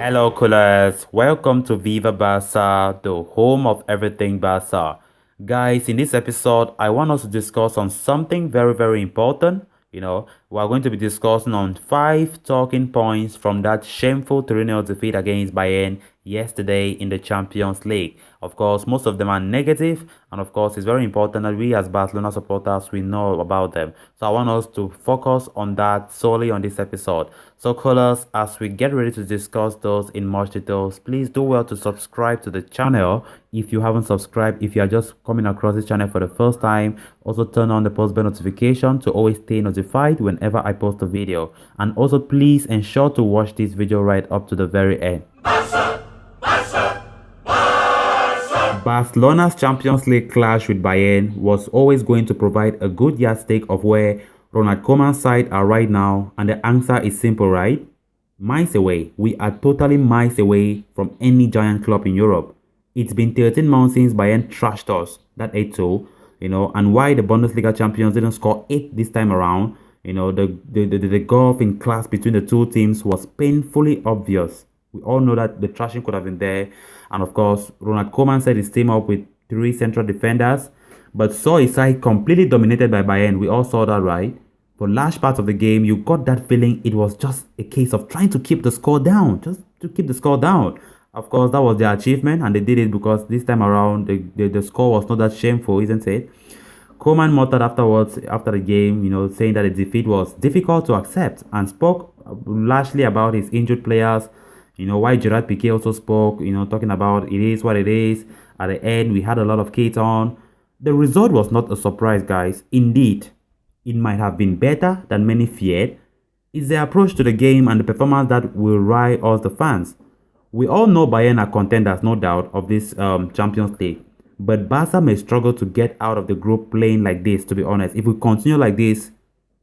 Hello, coolers. Welcome to Viva Barca, the home of everything Barca. Guys, in this episode, I want us to discuss on something very, very important. We are going to be discussing on five talking points from that shameful 3-0 defeat against Bayern yesterday in the Champions League. Of course, most of them are negative, and of course, it's very important that we as Barcelona supporters we know about them. So I want us to focus on that solely on this episode. So, callers, as we get ready to discuss those in much details, please do well to subscribe to the channel if you haven't subscribed. If you are just coming across this channel for the first time, also turn on the post bell notification to always stay notified whenever I post a video. And also, please ensure to watch this video right up to the very end. Barcelona's Champions League clash with Bayern was always going to provide a good yardstick of where Ronald Koeman's side are right now, and the answer is simple, right? Miles away. We are totally miles away from any giant club in Europe. It's been 13 months since Bayern trashed us, that 8-2, and why the Bundesliga champions didn't score 8 this time around, the gulf in class between the two teams was painfully obvious. We all know that the trashing could have been there. And of course, Ronald Koeman set his team up with 3 central defenders, but saw his side completely dominated by Bayern. We all saw that, right? For large parts of the game, you got that feeling it was just a case of trying to keep the score down, just to keep the score down. Of course, that was their achievement, and they did it because this time around, the score was not that shameful, isn't it? Koeman muttered afterwards, after the game, saying that the defeat was difficult to accept and spoke largely about his injured players. Why Gerard Piqué also spoke, talking about it is what it is. At the end, we had a lot of Kate on. The result was not a surprise, guys. Indeed, it might have been better than many feared. It's the approach to the game and the performance that will rile us the fans. We all know Bayern are contenders, no doubt, of this Champions League. But Barca may struggle to get out of the group playing like this, to be honest. If we continue like this,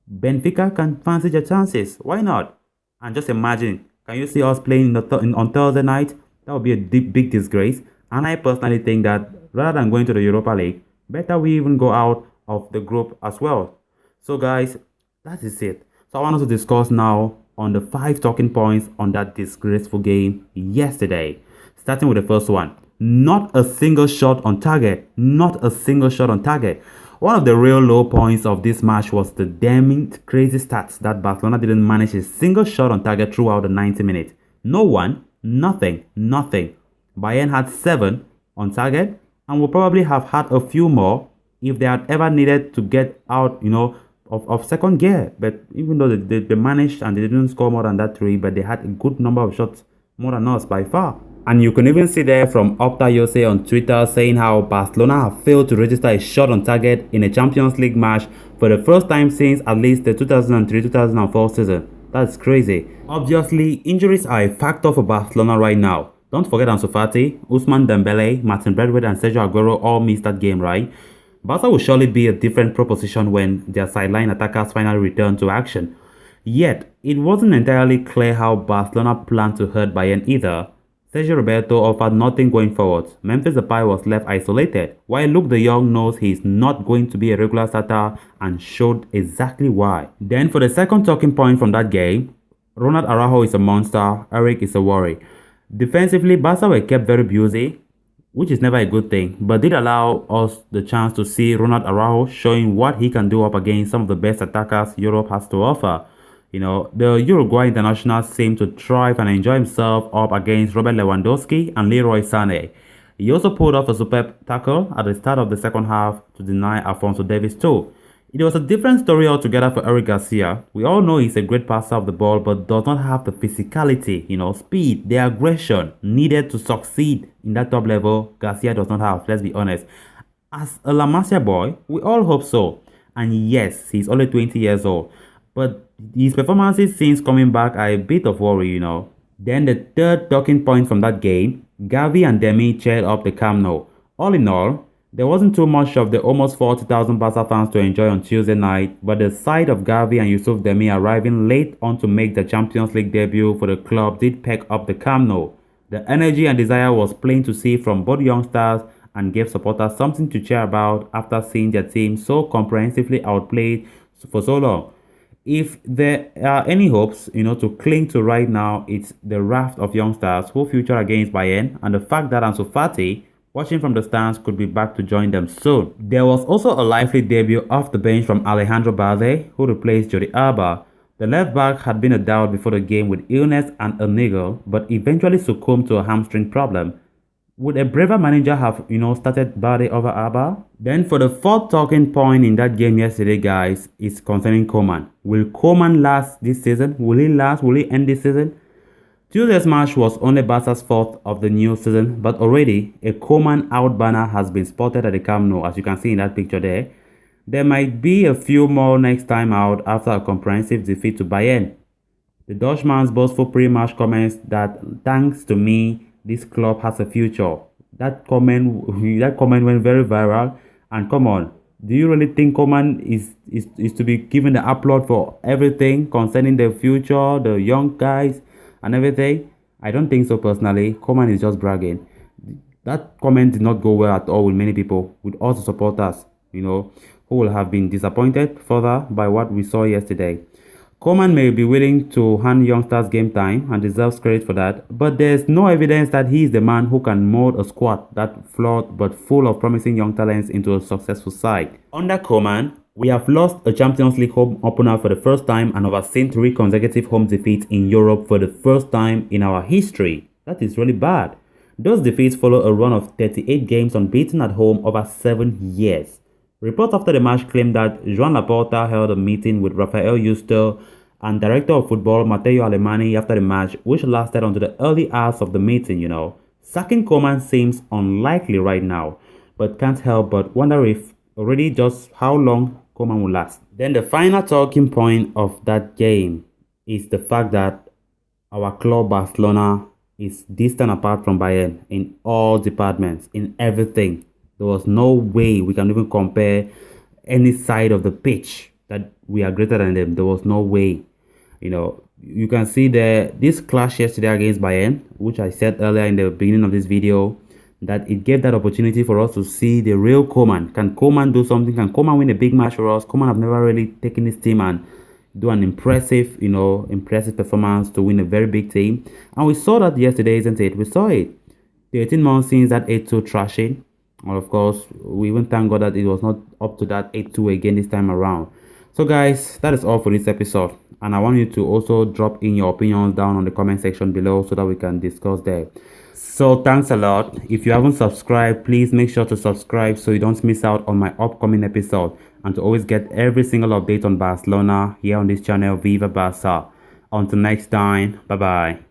Benfica can fancy their chances. Why not? And just imagine, can you see us playing on Thursday night? That would be a big disgrace. And I personally think that rather than going to the Europa League, better we even go out of the group as well. So guys, that is it. So I want us to discuss now on the 5 talking points on that disgraceful game yesterday. Starting with the first one. Not a single shot on target. Not a single shot on target. One of the real low points of this match was the damning crazy stats that Barcelona didn't manage a single shot on target throughout the 90 minutes. No one, nothing. Bayern had 7 on target and would probably have had a few more if they had ever needed to get out, of second gear. But even though they managed and they didn't score more than that 3, but they had a good number of shots more than us by far. And you can even see there from Opta Yose on Twitter saying how Barcelona have failed to register a shot on target in a Champions League match for the first time since at least the 2003-2004 season. That's crazy. Obviously, injuries are a factor for Barcelona right now. Don't forget Ansu Fati, Ousmane Dembele, Martin Braithwaite and Sergio Aguero all missed that game, right? Barca will surely be a different proposition when their sideline attackers finally return to action. Yet, it wasn't entirely clear how Barcelona planned to hurt Bayern either. Sergio Roberto offered nothing going forward. Memphis Depay was left isolated, while Luke de Jong knows he's not going to be a regular starter and showed exactly why. Then for the second talking point from that game, Ronald Araujo is a monster, Eric is a worry. Defensively, Barca were kept very busy, which is never a good thing, but did allow us the chance to see Ronald Araujo showing what he can do up against some of the best attackers Europe has to offer. The Uruguay international seemed to thrive and enjoy himself up against Robert Lewandowski and Leroy Sané. He also pulled off a superb tackle at the start of the second half to deny Alphonso Davies too. It was a different story altogether for Eric Garcia. We all know he's a great passer of the ball but does not have the physicality, speed, the aggression needed to succeed in that top level. Garcia does not have, let's be honest. As a La Masia boy, we all hope so. And yes, he's only 20 years old. But his performances since coming back are a bit of worry, Then the third talking point from that game, GAVI and DEMIR cheered up the Camp Nou. All in all, there wasn't too much of the almost 40,000 Barca fans to enjoy on Tuesday night, but the sight of GAVI and Youssouf DEMIR arriving late on to make the Champions League debut for the club did peck up the Camp Nou. The energy and desire was plain to see from both youngsters and gave supporters something to cheer about after seeing their team so comprehensively outplayed for so long. If there are any hopes, to cling to right now, it's the raft of youngsters who future against Bayern and the fact that Ansu Fati, watching from the stands, could be back to join them soon. There was also a lively debut off the bench from Alejandro Balde, who replaced Jordi Alba. The left back had been a doubt before the game with illness and a niggle, but eventually succumbed to a hamstring problem. Would a braver manager have, started Balde over Alba? Then for the fourth talking point in that game yesterday, guys, is concerning KOEMAN. Will KOEMAN last this season? Will he last? Will he end this season? Tuesday's match was only Barca's fourth of the new season, but already a KOEMAN out banner has been spotted at the Camp Nou, as you can see in that picture there. There might be a few more next time out after a comprehensive defeat to Bayern. The Dutchman's boastful pre-match comments that, thanks to me, this club has a future. That comment went very viral. And come on, do you really think KOEMAN is to be given the applaud for everything concerning the future, the young guys and everything? I don't think so personally. KOEMAN is just bragging. That comment did not go well at all with many people, with all the supporters, who will have been disappointed further by what we saw yesterday. KOEMAN may be willing to hand youngsters game time and deserves credit for that, but there's no evidence that he is the man who can mold a squad that flawed but full of promising young talents into a successful side. Under KOEMAN, we have lost a Champions League home opener for the first time and overseen 3 consecutive home defeats in Europe for the first time in our history. That is really bad. Those defeats follow a run of 38 games unbeaten at home over 7 years. Reports after the match claimed that Joan Laporta held a meeting with Rafael Yuste and Director of Football Matteo Alemany after the match, which lasted until the early hours of the meeting, Sacking KOEMAN seems unlikely right now, but can't help but wonder if already just how long KOEMAN will last. Then the final talking point of that game is the fact that our club Barcelona is distant apart from Bayern in all departments, in everything. There was no way we can even compare any side of the pitch that we are greater than them. There was no way. You can see this clash yesterday against Bayern, which I said earlier in the beginning of this video, that it gave that opportunity for us to see the real KOEMAN. Can KOEMAN do something? Can KOEMAN win a big match for us? KOEMAN have never really taken this team and do an impressive performance to win a very big team. And we saw that yesterday, isn't it? We saw it. 13 months since that 8-2 thrashing. And of course, we even thank God that it was not up to that 8-2 again this time around. So guys, that is all for this episode. And I want you to also drop in your opinions down on the comment section below so that we can discuss there. So thanks a lot. If you haven't subscribed, please make sure to subscribe so you don't miss out on my upcoming episode. And to always get every single update on Barcelona here on this channel, Viva Barca. Until next time, bye bye.